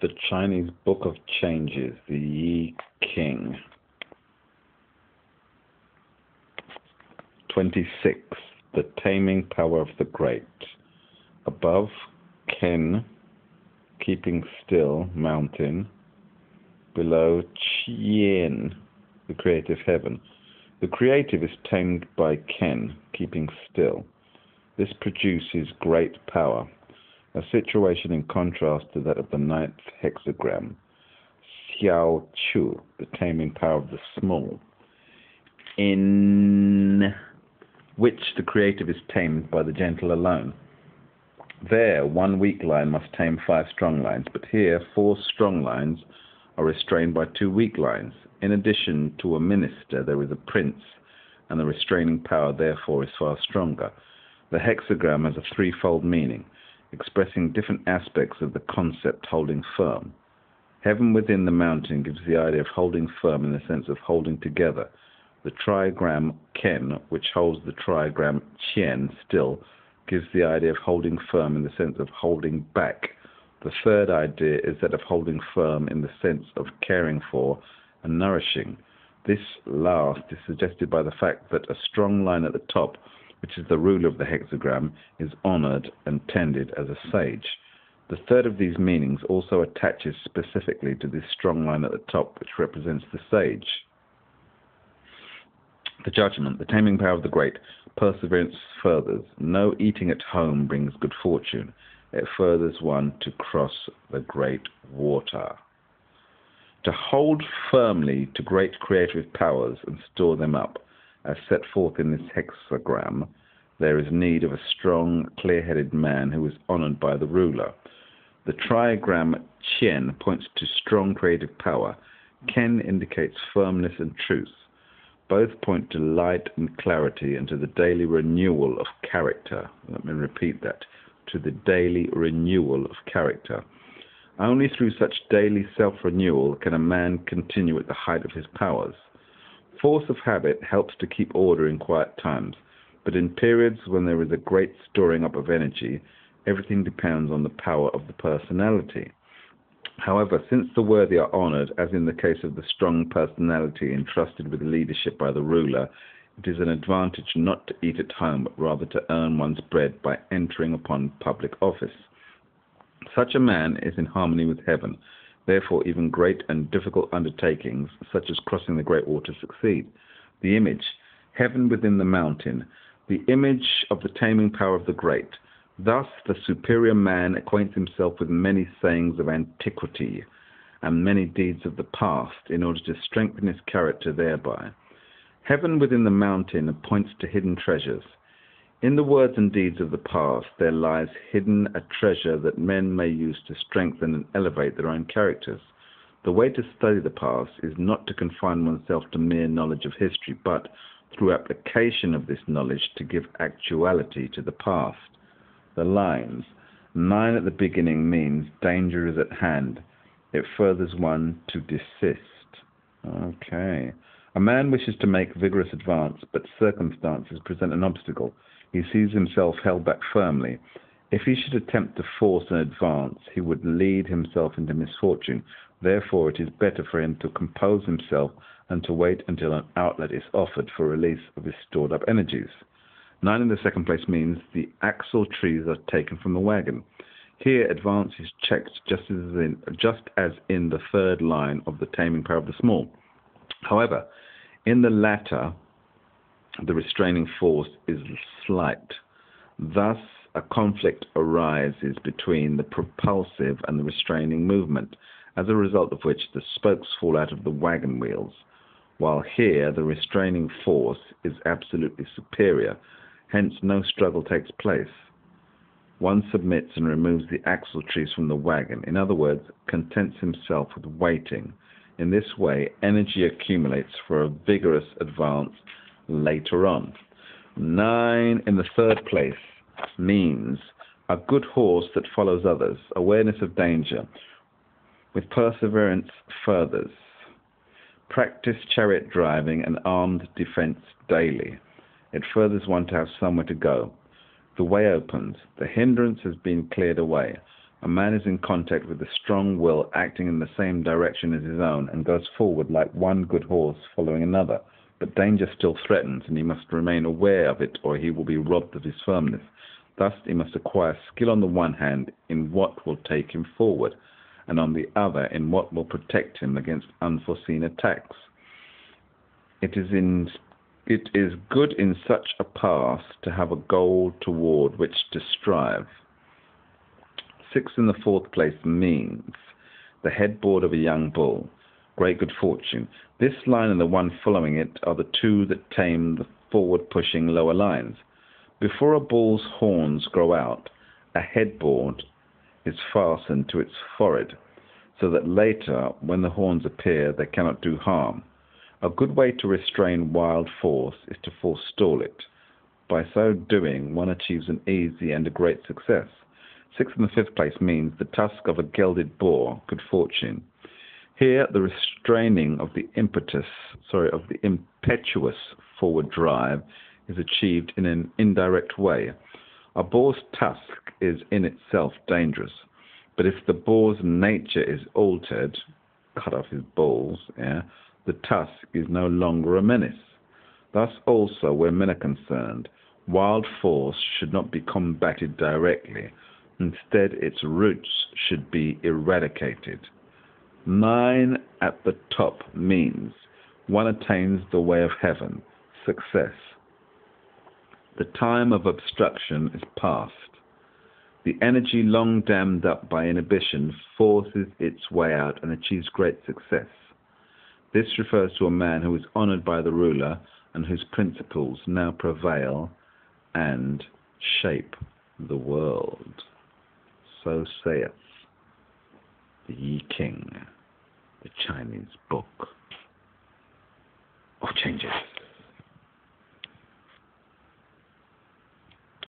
The Chinese Book of Changes, the Yi King. 26. The Taming Power of the Great. Above, Ken, keeping still, mountain. Below, Chien, the creative heaven. The creative is tamed by Ken, keeping still. This produces great power, a situation in contrast to that of the 9th hexagram, Xiao Chu, the taming power of the small, in which the creative is tamed by the gentle alone. There, 1 weak line must tame 5 strong lines, but here 4 strong lines are restrained by 2 weak lines. In addition to a minister, there is a prince, and the restraining power therefore is far stronger. The hexagram has a threefold meaning, expressing different aspects of the concept holding firm. Heaven within the mountain gives the idea of holding firm in the sense of holding together. The trigram Ken, which holds the trigram Chien still, gives the idea of holding firm in the sense of holding back. The third idea is that of holding firm in the sense of caring for and nourishing. This last is suggested by the fact that a strong line at the top, which is the ruler of the hexagram, is honored and tended as a sage. The third of these meanings also attaches specifically to this strong line at the top, which represents the sage. The judgment, the taming power of the great, perseverance furthers. No eating at home brings good fortune. It furthers one to cross the great water. To hold firmly to great creative powers and store them up, as set forth in this hexagram, there is need of a strong, clear-headed man who is honored by the ruler. The trigram Chien points to strong creative power. Ken indicates firmness and truth. Both point to light and clarity and to the daily renewal of character. Let me repeat that. To the daily renewal of character. Only through such daily self-renewal can a man continue at the height of his powers. Force of habit helps to keep order in quiet times, but in periods when there is a great storing up of energy, everything depends on the power of the personality. However, since the worthy are honored, as in the case of the strong personality entrusted with leadership by the ruler, it is an advantage not to eat at home, but rather to earn one's bread by entering upon public office. Such a man is in harmony with heaven. Therefore, even great and difficult undertakings, such as crossing the great water, succeed. The image, heaven within the mountain, the image of the taming power of the great. Thus, the superior man acquaints himself with many sayings of antiquity and many deeds of the past in order to strengthen his character thereby. Heaven within the mountain points to hidden treasures. In the words and deeds of the past, there lies hidden a treasure that men may use to strengthen and elevate their own characters. The way to study the past is not to confine oneself to mere knowledge of history, but, through application of this knowledge, to give actuality to the past. The lines, 9 at the beginning means danger is at hand. It furthers one to desist. Okay. A man wishes to make vigorous advance, but circumstances present an obstacle. He sees himself held back firmly. If he should attempt to force an advance, he would lead himself into misfortune. Therefore, it is better for him to compose himself and to wait until an outlet is offered for release of his stored up energies. 9 in the second place means the axle trees are taken from the wagon. Here, advance is checked just as in the third line of the taming power of the small. However, in the latter, the restraining force is slight. Thus, a conflict arises between the propulsive and the restraining movement, as a result of which the spokes fall out of the wagon wheels, while here the restraining force is absolutely superior. Hence, no struggle takes place. One submits and removes the axle trees from the wagon. In other words, contents himself with waiting. In this way, energy accumulates for a vigorous advance later on. 9 in the third place means a good horse that follows others, awareness of danger, with perseverance furthers. Practice chariot driving and armed defense daily. It furthers one to have somewhere to go. The way opens. The hindrance has been cleared away. A man is in contact with a strong will acting in the same direction as his own and goes forward like one good horse following another. But danger still threatens, and he must remain aware of it or he will be robbed of his firmness. Thus he must acquire skill on the one hand in what will take him forward, and on the other in what will protect him against unforeseen attacks. It is good in such a path to have a goal toward which to strive. 6 in the 4th place means the headboard of a young bull, great good fortune. This line and the one following it are the two that tame the forward-pushing lower lines. Before a bull's horns grow out, a headboard is fastened to its forehead, so that later, when the horns appear, they cannot do harm. A good way to restrain wild force is to forestall it. By so doing, one achieves an easy and a great success. 6 in the 5th place means the tusk of a gelded boar, good fortune. Here, the restraining of the impetuous forward drive is achieved in an indirect way. A boar's tusk is in itself dangerous, but if the boar's nature is altered, cut off his balls, the tusk is no longer a menace. Thus also, where men are concerned, wild force should not be combated directly. Instead, its roots should be eradicated. 9 at the top means one attains the way of heaven, success. The time of obstruction is past. The energy long dammed up by inhibition forces its way out and achieves great success. This refers to a man who is honored by the ruler and whose principles now prevail and shape the world. So saith the Yi King, the Chinese book of changes.